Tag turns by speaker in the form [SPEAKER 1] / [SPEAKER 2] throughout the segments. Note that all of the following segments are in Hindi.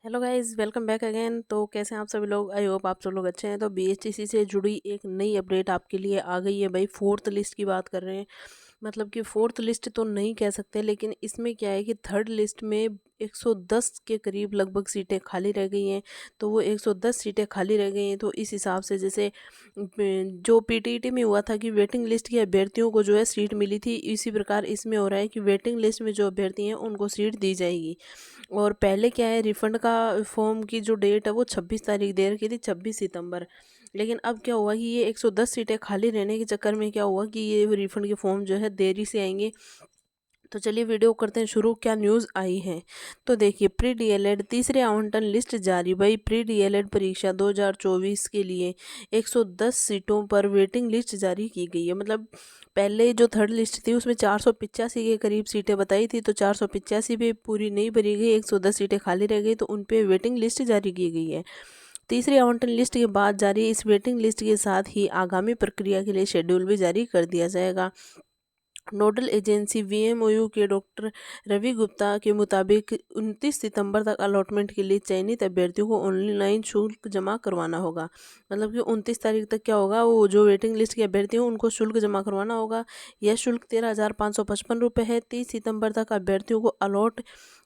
[SPEAKER 1] Hello guys, welcome back again. तो कैसे हैं आप सभी लोग? आई होप आप सब लोग अच्छे हैं। तो बीएचटीसी से जुड़ी एक नई अपडेट आपके लिए आ गई है भाई। फोर्थ लिस्ट की बात कर रहे हैं। मतलब कि फोर्थ लिस्ट तो नहीं कह सकते, लेकिन इसमें क्या है कि थर्ड लिस्ट में 110 के करीब लगभग सीटें खाली रह गई हैं। तो वो 110 सीटें खाली रह गई हैं, तो इस हिसाब से जैसे जो पीटीईटी में हुआ था कि वेटिंग लिस्ट के अभ्यर्थियों को जो है सीट मिली थी, इसी प्रकार इसमें हो रहा है कि वेटिंग लिस्ट में जो अभ्यर्थी हैं उनको सीट दी जाएगी। और पहले क्या है, रिफ़ंड का फॉर्म की जो डेट है वो 26 तारीख दे रखी थी, 26 सितंबर। लेकिन अब क्या हुआ कि ये 110 सीटें खाली रहने के चक्कर में क्या हुआ कि ये रिफ़ंड के फॉर्म जो है देरी से आएंगे। तो चलिए वीडियो करते हैं शुरू, क्या न्यूज़ आई है। तो देखिए, प्री डीएलएड तीसरे आवंटन लिस्ट जारी भाई। प्री डीएलएड परीक्षा 2024 के लिए 110 सीटों पर वेटिंग लिस्ट जारी की गई है। मतलब पहले जो थर्ड लिस्ट थी उसमें 485 के करीब सीटें बताई थी, तो 485 भी पूरी नहीं भरी गई, 110 सीटें खाली रह गई, तो उन पे वेटिंग लिस्ट जारी की गई है। तीसरी आवंटन लिस्ट के बाद जारी इस वेटिंग लिस्ट के साथ ही आगामी प्रक्रिया के लिए शेड्यूल भी जारी कर दिया जाएगा। नोडल एजेंसी वीएमओयू के डॉक्टर रवि गुप्ता के मुताबिक 29 सितंबर तक अलॉटमेंट के लिए चयनित अभ्यर्थियों को ऑनलाइन शुल्क जमा करवाना होगा। मतलब कि 29 तारीख तक क्या होगा, वो जो वेटिंग लिस्ट के अभ्यर्थी हैं उनको शुल्क जमा करवाना होगा। यह शुल्क 13,555 रुपये है। 30 सितंबर तक अभ्यर्थियों को अलॉट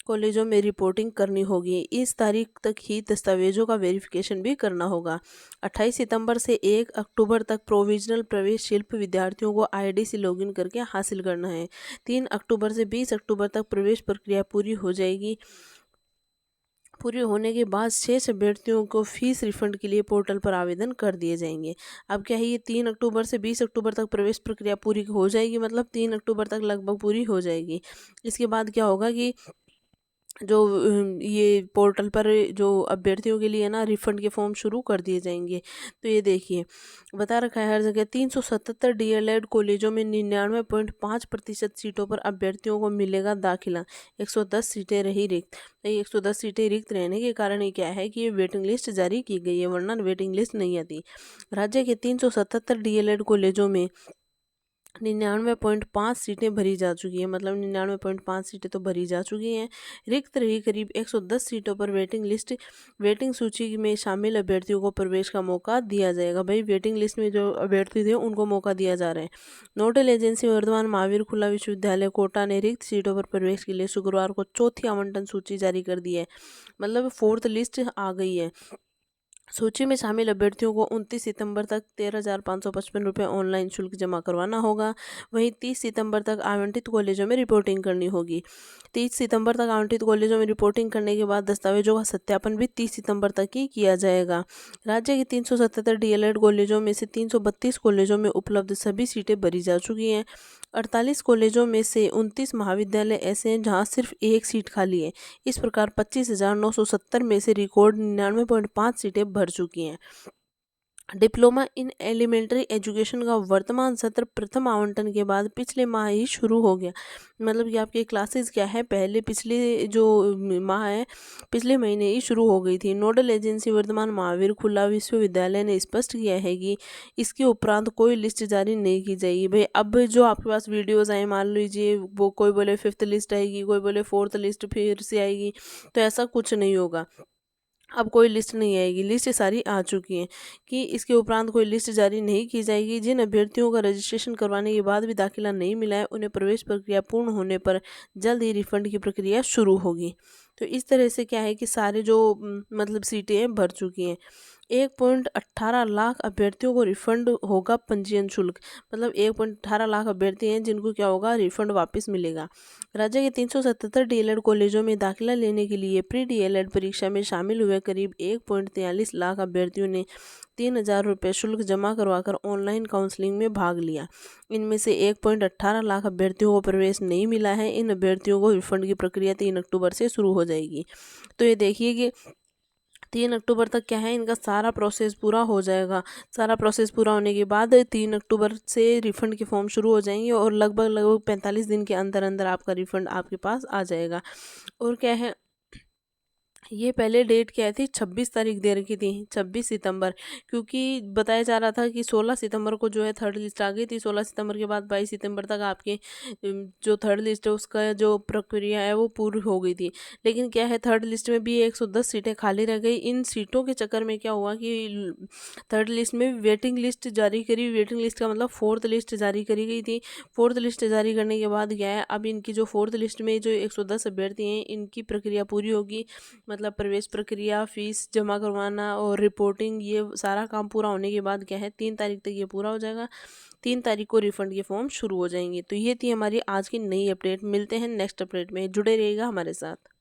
[SPEAKER 1] कॉलेजों में रिपोर्टिंग करनी होगी। इस तारीख तक ही दस्तावेजों का वेरिफिकेशन भी करना होगा। 28 सितंबर से 1 अक्टूबर तक प्रोविजनल प्रवेश शिल्प विद्यार्थियों को आईडी से लॉगिन करके हासिल करना है। 3 अक्टूबर से 20 अक्टूबर तक प्रवेश प्रक्रिया पूरी हो जाएगी। पूरी होने के बाद शेष अभ्यर्थियों को फीस रिफंड के लिए पोर्टल पर आवेदन कर दिए जाएंगे। अब क्या है, ये 3 अक्टूबर से 20 अक्टूबर तक प्रवेश प्रक्रिया पूरी हो जाएगी, मतलब 3 अक्टूबर तक लगभग पूरी हो जाएगी। इसके बाद क्या होगा कि जो ये पोर्टल पर जो अभ्यर्थियों के लिए ना रिफंड के फॉर्म शुरू कर दिए जाएंगे। तो ये देखिए, बता रखा है हर जगह 377 डीएलएड कॉलेजों में 99.5% सीटों पर अभ्यर्थियों को मिलेगा दाखिला। 110 सीटें रही रिक्त। तो ये 110 सीटें रिक्त रहने के कारण ये क्या है कि ये वेटिंग लिस्ट जारी की गई है, वरना वेटिंग लिस्ट नहीं आती। राज्य के 377 डीएलएड कॉलेजों में 99.5 सीटें भरी जा चुकी हैं। मतलब 99.5 सीटें तो भरी जा चुकी हैं। रिक्त रही करीब 110 सीटों पर वेटिंग सूची में शामिल अभ्यर्थियों को प्रवेश का मौका दिया जाएगा। भाई वेटिंग लिस्ट में जो अभ्यर्थी थे उनको मौका दिया जा रहा है। नोडल एजेंसी वर्धमान महावीर खुला विश्वविद्यालय कोटा ने रिक्त सीटों पर प्रवेश के लिए शुक्रवार को चौथी आवंटन सूची जारी कर दी है। मतलब फोर्थ लिस्ट आ गई है। सूची में शामिल अभ्यर्थियों को 29 सितंबर तक 13,555 रुपये ऑनलाइन शुल्क जमा करवाना होगा। वहीं 30 सितंबर तक आवंटित कॉलेजों में रिपोर्टिंग करनी होगी। 30 सितंबर तक आवंटित कॉलेजों में रिपोर्टिंग करने के बाद दस्तावेजों का सत्यापन भी 30 सितंबर तक ही किया जाएगा। राज्य के 377 डीएलएड कॉलेजों में से 332 कॉलेजों में उपलब्ध सभी सीटें भरी जा चुकी हैं। 48 कॉलेजों में से 29 महाविद्यालय ऐसे हैं जहां सिर्फ एक सीट खाली है। इस प्रकार 25,970 में से रिकॉर्ड 99.5 सीटें भर चुकी हैं। डिप्लोमा इन एलिमेंट्री एजुकेशन का वर्तमान सत्र प्रथम आवंटन के बाद पिछले माह ही शुरू हो गया। मतलब कि आपकी क्लासेस क्या है, पहले पिछले जो माह है, पिछले महीने ही शुरू हो गई थी। नोडल एजेंसी वर्तमान महावीर खुला विश्वविद्यालय ने स्पष्ट किया है कि इसके उपरांत कोई लिस्ट जारी नहीं की जाएगी। भाई अब जो आपके पास वीडियोस आए, मान लीजिए वो कोई बोले फिफ्थ लिस्ट आएगी, कोई बोले फोर्थ लिस्ट फिर से आएगी, तो ऐसा कुछ नहीं होगा। अब कोई लिस्ट नहीं आएगी, लिस्ट सारी आ चुकी हैं कि इसके उपरांत कोई लिस्ट जारी नहीं की जाएगी। जिन अभ्यर्थियों का रजिस्ट्रेशन करवाने के बाद भी दाखिला नहीं मिला है, उन्हें प्रवेश प्रक्रिया पूर्ण होने पर जल्द ही रिफंड की प्रक्रिया शुरू होगी। तो इस तरह से क्या है कि सारे जो मतलब सीटें हैं भर चुकी हैं। 1.18 लाख अभ्यर्थियों को रिफंड होगा पंजीयन शुल्क। मतलब 1.18 लाख अभ्यर्थी हैं जिनको क्या होगा, रिफंड वापस मिलेगा। राज्य के 377 डीएलएड कॉलेजों में दाखिला लेने के लिए प्री डीएलएड परीक्षा में शामिल हुए करीब 1.43 लाख अभ्यर्थियों ने 3,000 रुपये शुल्क जमा करवाकर ऑनलाइन काउंसलिंग में भाग लिया। इनमें से 1.18 लाख अभ्यर्थियों को प्रवेश नहीं मिला है। इन अभ्यर्थियों को रिफंड की प्रक्रिया 3 अक्टूबर से शुरू हो जाएगी। तो ये देखिए कि 3 अक्टूबर तक क्या है, इनका सारा प्रोसेस पूरा हो जाएगा। सारा प्रोसेस पूरा होने के बाद 3 अक्टूबर से रिफ़ंड के फॉर्म शुरू हो जाएंगे और लगभग 45 दिन के अंदर अंदर आपका रिफ़ंड आपके पास आ जाएगा। और क्या है, ये पहले डेट क्या थी, 26 तारीख दे रखी थी, 26 सितंबर, क्योंकि बताया जा रहा था कि 16 सितंबर को जो है थर्ड लिस्ट आ गई थी। 16 सितंबर के बाद 22 सितंबर तक आपके जो थर्ड लिस्ट है उसका जो प्रक्रिया है वो पूरी हो गई थी। लेकिन क्या है, थर्ड लिस्ट में भी 110 सीटें खाली रह गई। इन सीटों के चक्कर में क्या हुआ कि थर्ड लिस्ट में वेटिंग लिस्ट जारी करी। वेटिंग लिस्ट का मतलब फोर्थ लिस्ट जारी करी गई थी। फोर्थ लिस्ट जारी करने के बाद क्या है, अब इनकी जो फोर्थ लिस्ट में जो 110 अभ्यर्थी हैं इनकी प्रक्रिया पूरी होगी। मतलब प्रवेश प्रक्रिया, फीस जमा करवाना और रिपोर्टिंग, ये सारा काम पूरा होने के बाद क्या है, 3 तारीख तक ये पूरा हो जाएगा। 3 तारीख को रिफंड के फॉर्म शुरू हो जाएंगे। तो ये थी हमारी आज की नई अपडेट। मिलते हैं नेक्स्ट अपडेट में, जुड़े रहिएगा हमारे साथ।